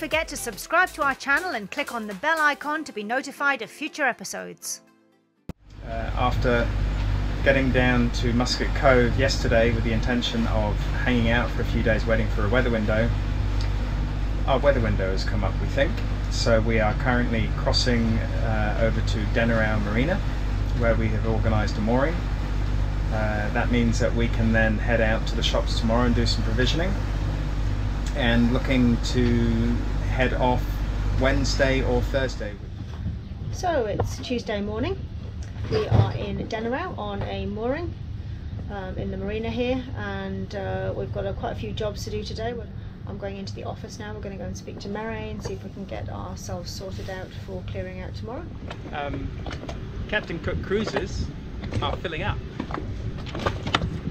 forget to subscribe to our channel and click on the bell icon to be notified of future episodes. After getting down to Muscat Cove yesterday with the intention of hanging out for a few days waiting for a weather window, our weather window has come up, we think. So we are currently crossing over to Denarau Marina, where we have organised a mooring. That means that we can then head out to the shops tomorrow and do some provisioning, and looking to head off Wednesday or Thursday. So it's Tuesday morning. We are in Denarau on a mooring in the marina here, and we've got quite a few jobs to do today. I'm going into the office now. We're going to go and speak to Mary and see if we can get ourselves sorted out for clearing out tomorrow. Captain Cook cruises are filling up.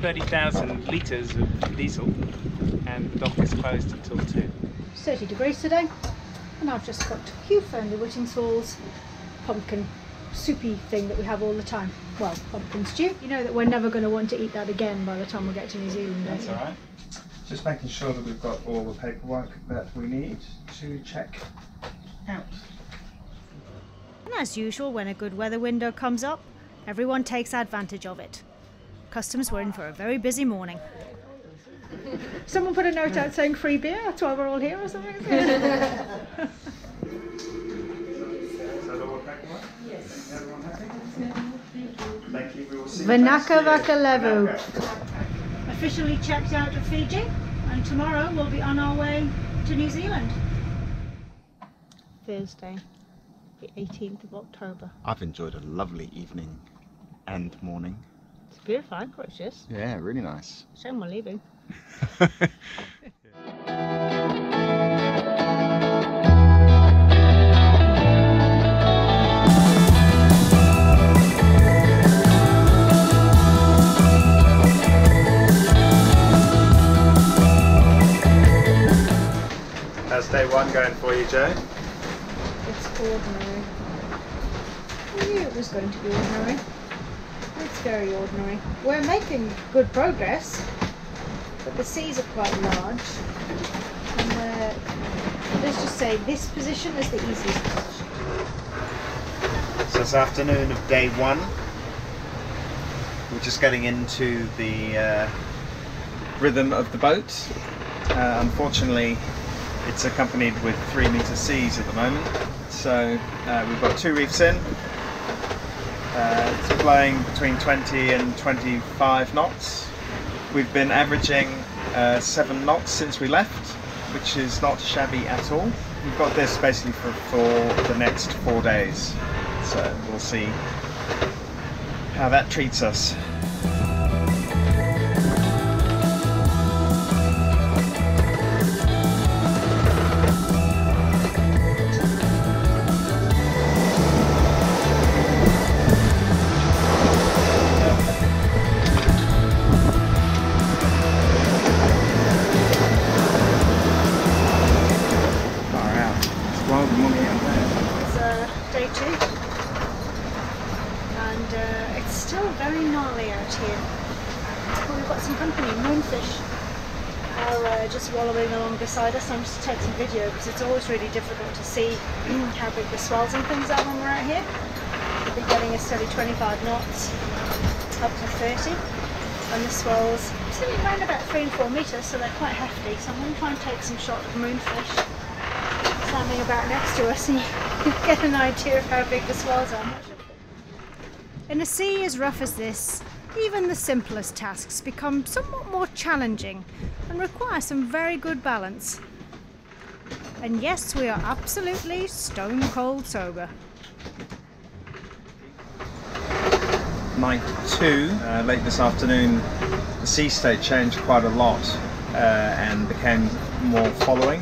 30,000 litres of diesel, and the dock is closed until 2. It's 30 degrees today, and I've just got Hugh Fernley Whittingsville's pumpkin soupy thing that we have all the time. Well, pumpkin stew. You know that we're never going to want to eat that again by the time we get to New Zealand. That's all right. Just making sure that we've got all the paperwork that we need to check out. And as usual, when a good weather window comes up, everyone takes advantage of it. Customs were in for a very busy morning. Someone put a note out saying free beer, that's why we're all here or something, isn't it? Is that all the paperwork? Yes. Everyone happy? Thank you. We will see you next Vanaka year. Vakalevu. Vanaka. Officially checked out of Fiji, and tomorrow we'll be on our way to New Zealand. Thursday, the 18th of October. I've enjoyed a lovely evening and morning. It's beautiful, gorgeous. Yeah, really nice. Shame we're leaving. How's day one going for you, Joe? It's ordinary. I knew it was going to be ordinary. It's very ordinary. We're making good progress, but the seas are quite large. And let's just say this position is the easiest position. So it's afternoon of day one. We're just getting into the rhythm of the boat. Unfortunately, it's accompanied with 3-metre seas at the moment. So we've got 2 reefs in. It's blowing between 20 and 25 knots. We've been averaging 7 knots since we left, which is not shabby at all. We've got this basically for the next 4 days. So we'll see how that treats us. Day 2, and it's still very gnarly out here. But we've got some company. Moonfish are just wallowing along beside us. I'm just to take some video because it's always really difficult to see how big the swells and things are when we're out here. We've been getting a steady 25 knots up to 30, and the swells sitting around about 3 and 4 metres, so they're quite hefty. So I'm going to try and take some shot of moonfish standing about next to us and get an idea of how big the swells are. In a sea as rough as this, even the simplest tasks become somewhat more challenging and require some very good balance. And yes, we are absolutely stone cold sober. Night 2, late this afternoon, the sea state changed quite a lot and became more following,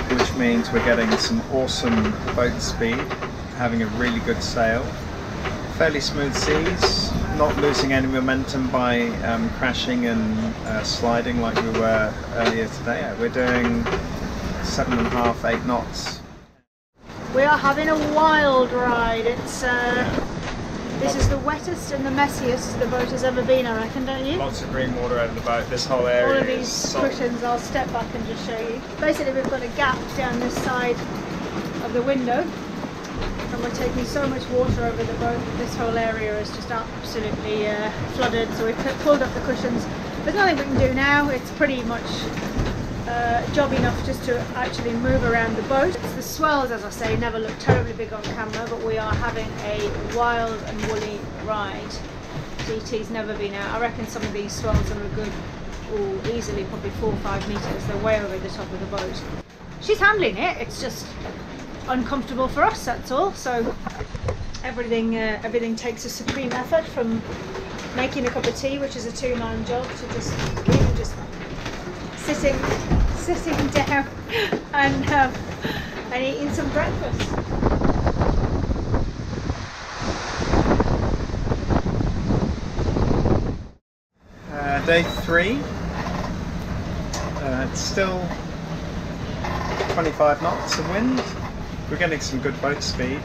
which means we're getting some awesome boat speed, having a really good sail, fairly smooth seas, not losing any momentum by crashing and sliding like we were earlier today. We're doing 7.5, 8 knots. We are having a wild ride. It's This is the wettest and the messiest the boat has ever been, I reckon, don't you? Lots of green water over the boat. This whole area All of is these salt. cushions, I'll step back and just show you. Basically, we've got a gap down this side of the window, and we're taking so much water over the boat that this whole area is just absolutely flooded. So we've pulled up the cushions. There's nothing we can do now. It's pretty much job enough just to actually move around the boat. The swells, as I say, never look terribly big on camera, but we are having a wild and woolly ride. DT's never been out. I reckon some of these swells are a good, easily probably 4 or 5 metres. They're way over the top of the boat. She's handling it, it's just uncomfortable for us, that's all. So everything takes a supreme effort, from making a cup of tea, which is a 2-man job, to just sitting down and eating some breakfast. Day 3. It's still 25 knots of wind. We're getting some good boat speed,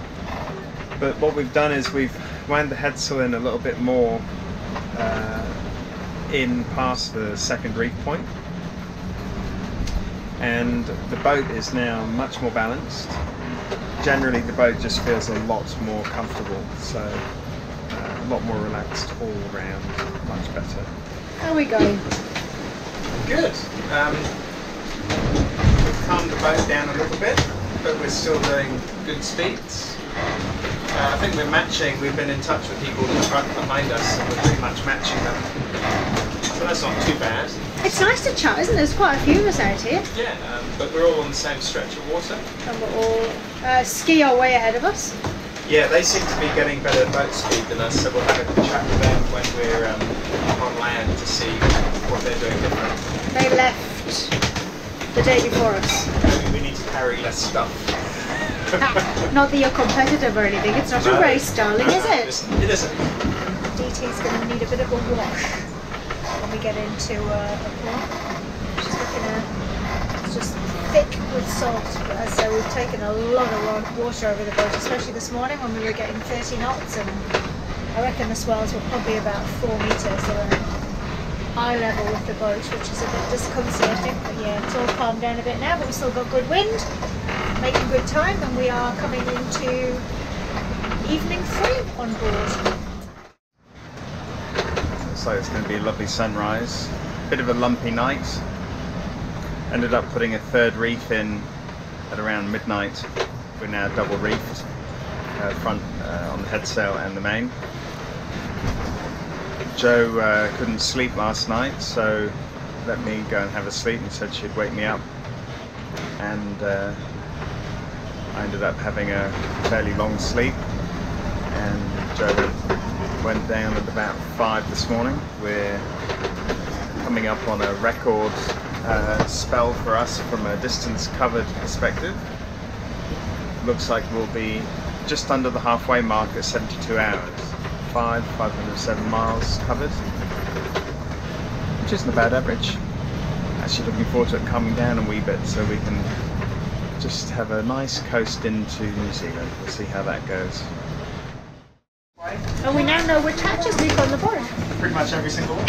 but what we've done is we've wound the headsail in a little bit more in past the second reef point, and the boat is now much more balanced. Generally the boat just feels a lot more comfortable, so a lot more relaxed all around, much better. How are we going? Good. We've calmed the boat down a little bit, but we're still doing good speeds. I think we're matching. We've been in touch with people in the front behind us, and we're pretty much matching them. So that's not too bad. It's nice to chat, isn't it? There's quite a few of us out here. Yeah, but we're all on the same stretch of water. And we're all ski are way ahead of us. Yeah, they seem to be getting better boat speed than us, so we'll have a chat with them when we're on land to see what they're doing different. They left the day before us. Maybe we need to carry less stuff. Not that you're competitive or anything, it's not a race, darling, is it? It isn't. DT's going to need a bit of a wash when we get into Opua. She's looking it's just thick with salt, but as I say, we've taken a lot of water over the boat, especially this morning when we were getting 30 knots, and I reckon the swells were probably about 4 metres, so eye level with the boat, which is a bit disconcerting. But yeah, it's all calmed down a bit now, but we've still got good wind, making good time, and we are coming into evening 3 on board. Looks like it's going to be a lovely sunrise. Bit of a lumpy night. Ended up putting a third reef in at around midnight. We're now double reefed, front on the headsail and the main. Jo couldn't sleep last night, so let me go and have a sleep, and said she'd wake me up. And I ended up having a fairly long sleep, and Jo went down at about 5 this morning. We're coming up on a record spell for us from a distance covered perspective. Looks like we'll be just under the halfway mark at 72 hours. 507 miles covered, which isn't a bad average. Actually looking forward to it calming down a wee bit so we can just have a nice coast into New Zealand. We'll see how that goes. And we now know which hatches we've got on the boat. Pretty much every single one.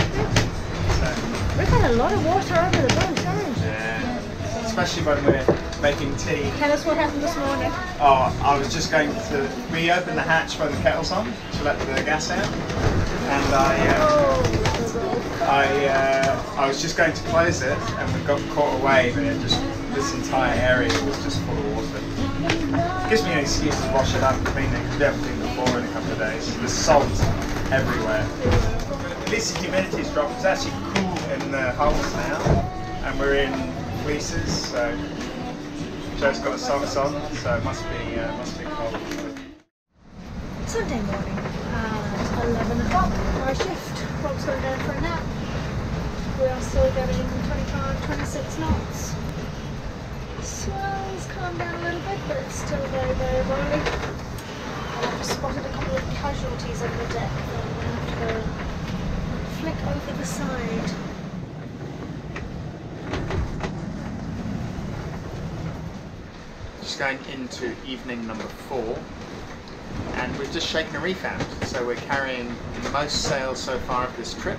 So, We've had a lot of water over the boat, haven't we? yeah. Especially when we're making tea. Tell us what happened this morning. Oh, I was just going to reopen the hatch when the kettle's on to let the gas out, and I was just going to close it, and we got caught away, but this entire area was just full of water. It gives me an excuse to wash it up and clean it, because we haven't cleaned the floor in a couple of days. There's salt everywhere. At least the humidity's dropped. It's actually cool in the hulls now, and we're in fleeces, so Jo's got socks on, so it must be cold. Sunday morning at 11 o'clock for our shift. Rob's going down for a nap. We are still getting 25, 26 knots. Swells calmed down a little bit, but it's still very, very rolling. I've spotted a couple of casualties on the deck, so I'm going to have to go flick over the side. Just going into evening number 4, and we've just shaken a reef out. So we're carrying most sails so far of this trip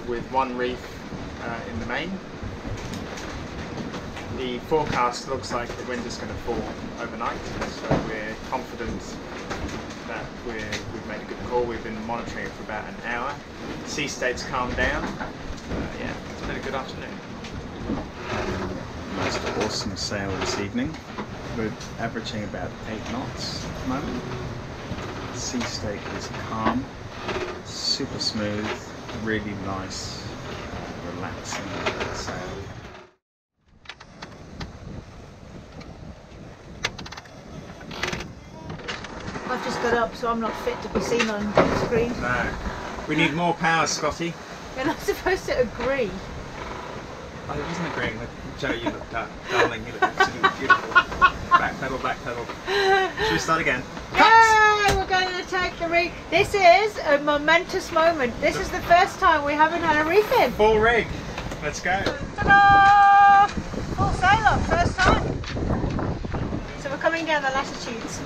with one reef in the main. The forecast looks like the wind is going to fall overnight, so we're confident that we've made a good call. We've been monitoring it for about an hour. Sea state's calmed down. Yeah, it's been a good afternoon. Most awesome sail this evening. We're averaging about 8 knots at the moment. Sea state is calm, super smooth, really nice, relaxing sail. I've just got up, so I'm not fit to be seen on screen. No. We need more power, Scotty. You're not supposed to agree. Oh, it wasn't agreeing with Joe, you look darling, you look absolutely beautiful. Back pedal, back pedal. Should we start again? Yay! We're going to take the reef. This is a momentous moment. This is the first time we haven't had a reef in. Full rig. Let's go. Ta-da! Full sail up, first time. So we're coming down the latitudes.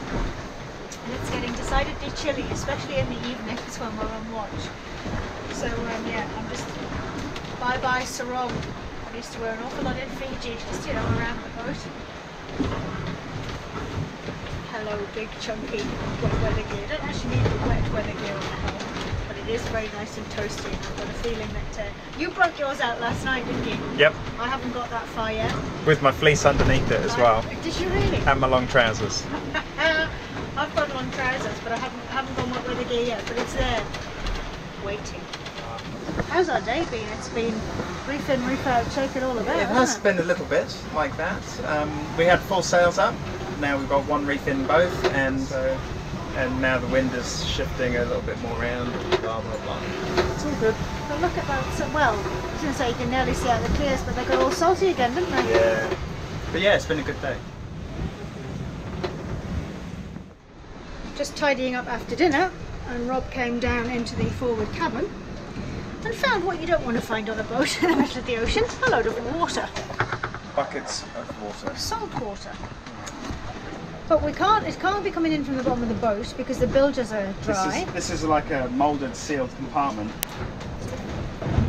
And it's getting decidedly chilly, especially in the evenings when we're on watch. So yeah, I'm just bye-bye sarong. I used to wear an awful lot in Fiji, just around the boat. Hello, big chunky wet weather gear. I don't actually need the wet weather gear on the helm, but it is very nice and toasty. And I've got a feeling that you broke yours out last night, didn't you? Yep. I haven't got that far yet. With my fleece underneath it as well. Did you really? And my long trousers. I've got long trousers, but I haven't gone wet weather gear yet. But it's there, waiting. How's our day been? It's been reef in, reef out, shake it all about. It has been a little bit like that. We had full sails up. Now we've got one reef in both, and now the wind is shifting a little bit more around. Blah blah blah. It's all good. But look at that. So, well, I was going to say you can nearly see out the clears, but they got all salty again, didn't they? Yeah. But yeah, it's been a good day. Just tidying up after dinner, and Rob came down into the forward cabin and found what you don't want to find on a boat in the middle of the ocean: a load of water. Buckets of water. Salt water. But it can't be coming in from the bottom of the boat because the bilges are dry. This is like a moulded sealed compartment.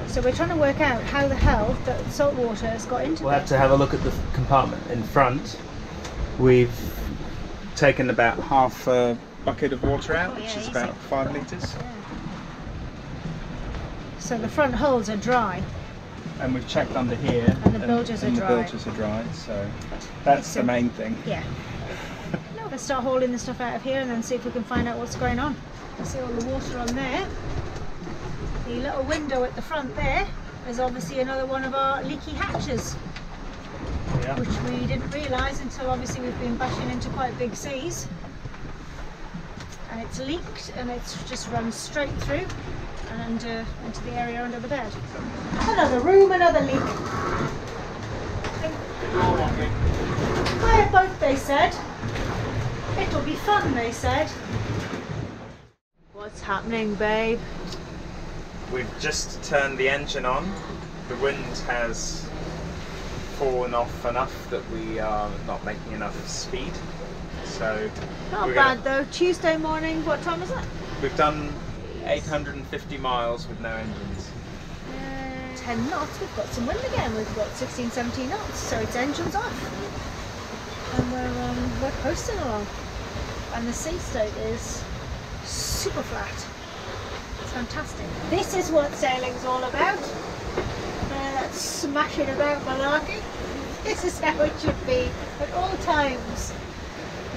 So we're trying to work out how the hell that salt water has got into We'll it. have to have a look at the compartment in front. We've taken about half a bucket of water out, Oh, which yeah, is easy. about 5 litres. Yeah. So the front holes are dry. And we've checked under here, And the bilges are dry. The bilges are dry, so that's the main thing. Yeah. Let's start hauling the stuff out of here and then see if we can find out what's going on. See all the water on there. The little window at the front there is obviously another one of our leaky hatches, Yeah. which we didn't realise until obviously we've been bashing into quite big seas. And it's leaked and it's just run straight through and into the area under the bed. Another room, another leak. Quiet boat, they said. It'll be fun, they said. What's happening, babe? We've just turned the engine on. The wind has fallen off enough that we are not making enough speed. So Not bad though. Tuesday morning, what time is it? we've done 850 miles with no engines. 10 knots. We've got some wind again. We've got 16, 17 knots. So it's engines off. And we're coasting along. And the sea state is super flat. It's fantastic. This is what sailing's all about. That smashing about malarkey. This is how it should be at all times.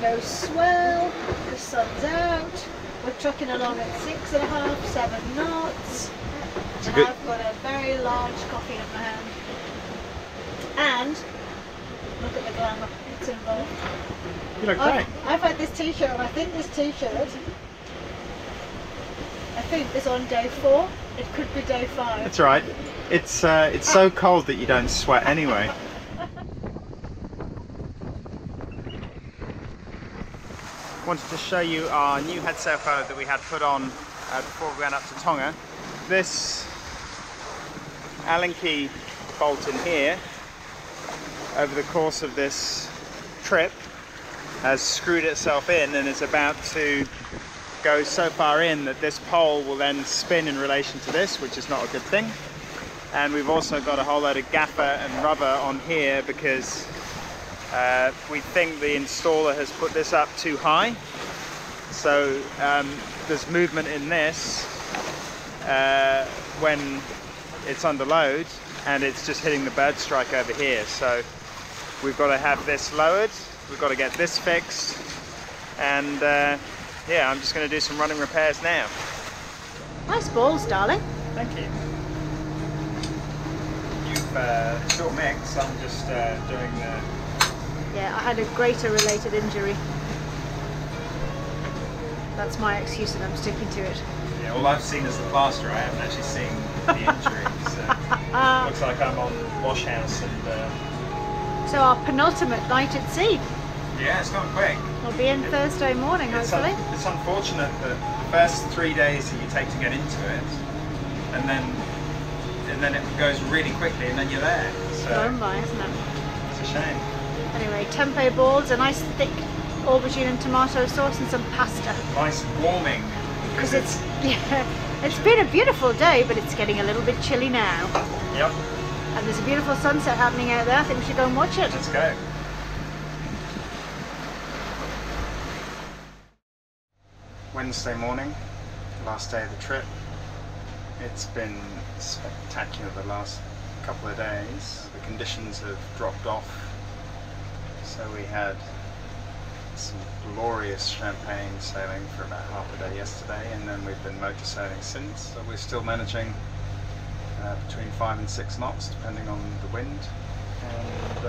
No swell, the sun's out, we're trucking along at 6.5, 7 knots. And good- I've got a very large coffee in my hand. And look at the glamour, it's involved. You look great. I've had this t-shirt, and I think this t-shirt is on day 4. It could be day 5. That's right. It's so cold that you don't sweat anyway. Wanted to show you our new head sail photo that we had put on before we went up to Tonga. This Allen key bolt in here, over the course of this trip, has screwed itself in and is about to go so far in that this pole will then spin in relation to this, which is not a good thing. And we've also got a whole load of gaffer and rubber on here because we think the installer has put this up too high. So there's movement in this when it's under load, and it's just hitting the bird strike over here. So we've got to have this lowered, we've got to get this fixed, and yeah, I'm just going to do some running repairs now. Nice balls, darling. Thank you. You've short mix, I'm just doing the... Yeah, I had a grater related injury. That's my excuse and I'm sticking to it. Yeah, all I've seen is the plaster, I haven't actually seen the injury. So looks like I'm on wash house and... So our penultimate night at sea. Yeah, it's gone quick. We'll be in Thursday morning, hopefully. It's unfortunate that the first 3 days that you take to get into it, and then it goes really quickly, and then you're there. So Blown by, isn't it? it's a shame. Anyway, tempeh balls, a nice thick aubergine and tomato sauce, and some pasta. Nice warming. Because it's been a beautiful day, but it's getting a little bit chilly now. Yep. And there's a beautiful sunset happening out there. I think we should go and watch it. Let's go. Wednesday morning, last day of the trip. It's been spectacular the last couple of days. The conditions have dropped off. So we had some glorious champagne sailing for about half a day yesterday, and then we've been motor sailing since. So we're still managing between 5 and 6 knots depending on the wind, and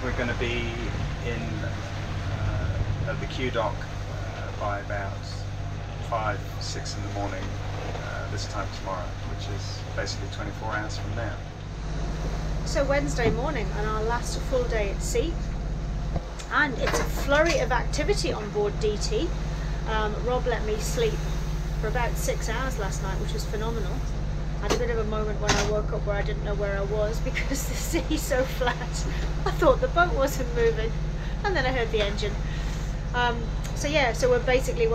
we're going to be in at the Q dock by about 5, 6 in the morning this time tomorrow, which is basically 24 hours from now. So Wednesday morning and our last full day at sea, and it's a flurry of activity on board DT. Rob let me sleep for about 6 hours last night, which was phenomenal. I had a bit of a moment when I woke up where I didn't know where I was because the sea's so flat. I thought the boat wasn't moving, and then I heard the engine. So yeah, so we're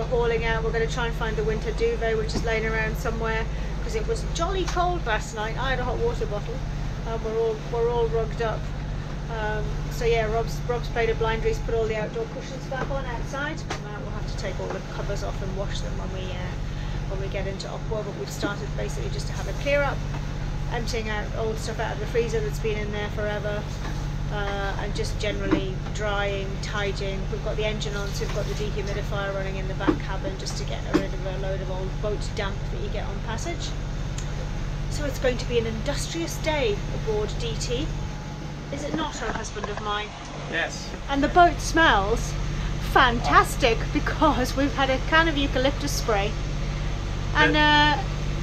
hauling out. We're going to try and find the winter duvet, which is laying around somewhere, because it was jolly cold last night. I had a hot water bottle. We're all rugged up. So yeah, Rob's played a blind race, put all the outdoor cushions back on outside. We'll have to take all the covers off and wash them when we get into Opua. But we've started basically just to have a clear up, emptying out old stuff out of the freezer that's been in there forever. And just generally drying, tidying. We've got the engine on, so we've got the dehumidifier running in the back cabin just to get rid of a load of old boat damp that you get on passage. So it's going to be an industrious day aboard DT. Is it not, oh husband of mine? Yes. And the boat smells fantastic because we've had a can of eucalyptus spray. And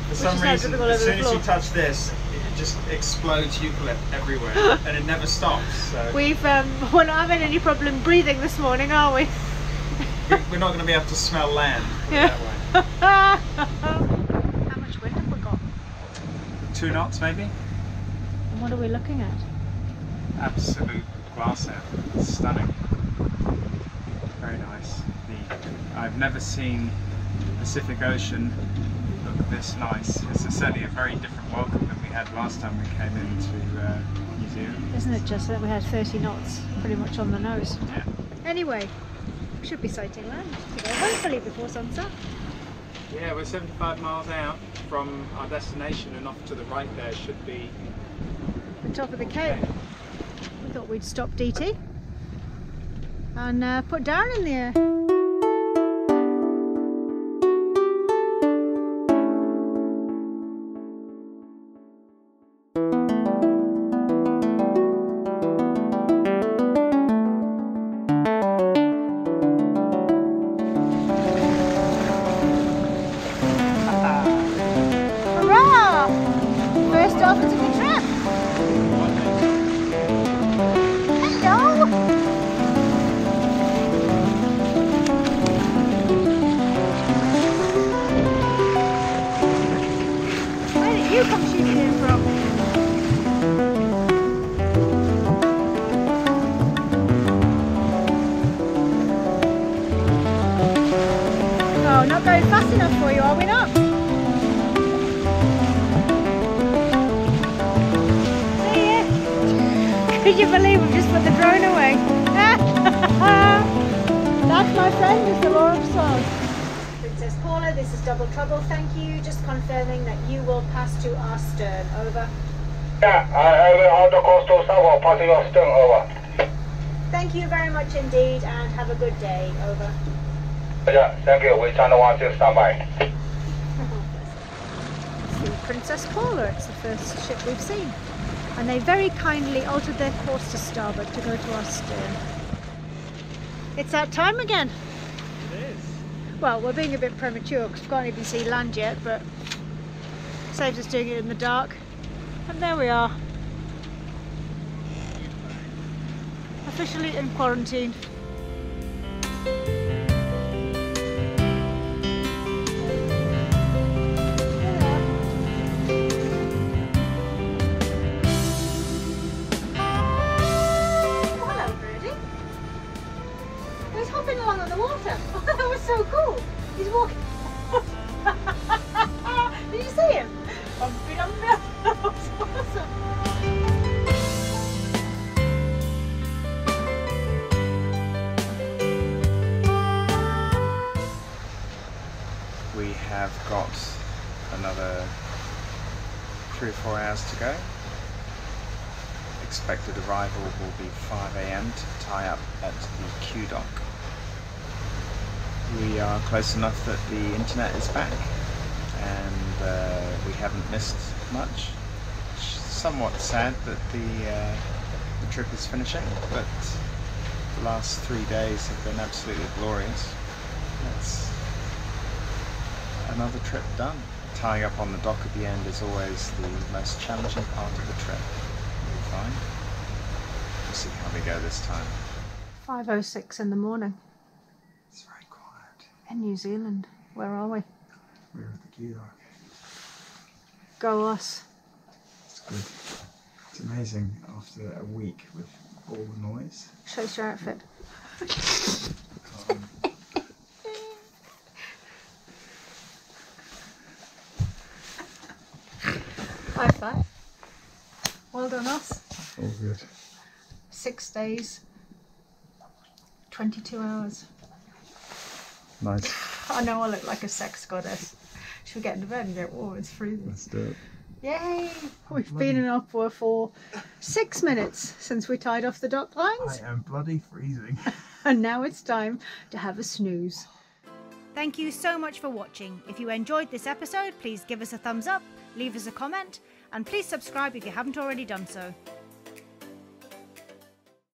for some reason, as soon as you touch this, it just explodes eucalypt everywhere, and it never stops. So we're not having any problem breathing this morning, are we? we're not going to be able to smell land. Yeah. That way. How much wind have we got? 2 knots maybe. And what are we looking at? Absolute glass out. It's stunning. Very nice. I've never seen the Pacific Ocean look this nice. It's certainly a very different welcome than we had last time we came into New Zealand. Isn't it just that we had 30 knots pretty much on the nose? Yeah. Anyway, we should be sighting land today, hopefully before sunset. Yeah, we're 75 miles out from our destination, and off to the right there should be The top of the cape. We thought we'd stop DT and put Darren in the air. First dolphins of the trip. Hello. Where did you come shooting in from? Can you believe we've just put the drone away? That's my friend, is the Laura of Swans. Princess Paula, this is Double Trouble. Thank you. Just confirming that you will pass to our stern. Over. Yeah, I will on the coast to Savo, passing your stern. Over. Thank you very much indeed, and have a good day. Over. Yeah, thank you. We channel 16 stand by. It's the Princess Paula. It's the first ship we've seen. And they very kindly altered their course to starboard to go to our stern. It's that time again. It is. Well, we're being a bit premature because we can't even see land yet, but saves us doing it in the dark. And there we are. Officially in quarantine. Hopping along on the water. That was so cool. He's walking. Did you see him? That was awesome. We have got another 3 or 4 hours to go. Expected arrival will be 5 AM to tie up at the Q dock. We are close enough that the internet is back and we haven't missed much. Somewhat sad that the trip is finishing, but the last 3 days have been absolutely glorious. That's another trip done. Tying up on the dock at the end is always the most challenging part of the trip. We'll find. We'll see how we go this time. 5:06 in the morning. It's very quiet. In New Zealand. Where are we? We're at the Q dock. Go us. It's good. It's amazing after a week with all the noise. Show us your outfit. High five. Well done us. All good. 6 days, 22 hours. Nice. I know I look like a sex goddess. Should we get into bed and go, oh, it's freezing. Let's do it. Yay! We've been in Opua for 6 minutes since we tied off the dock lines. I am bloody freezing. And now it's time to have a snooze. Thank you so much for watching. If you enjoyed this episode, please give us a thumbs up, leave us a comment, and please subscribe if you haven't already done so.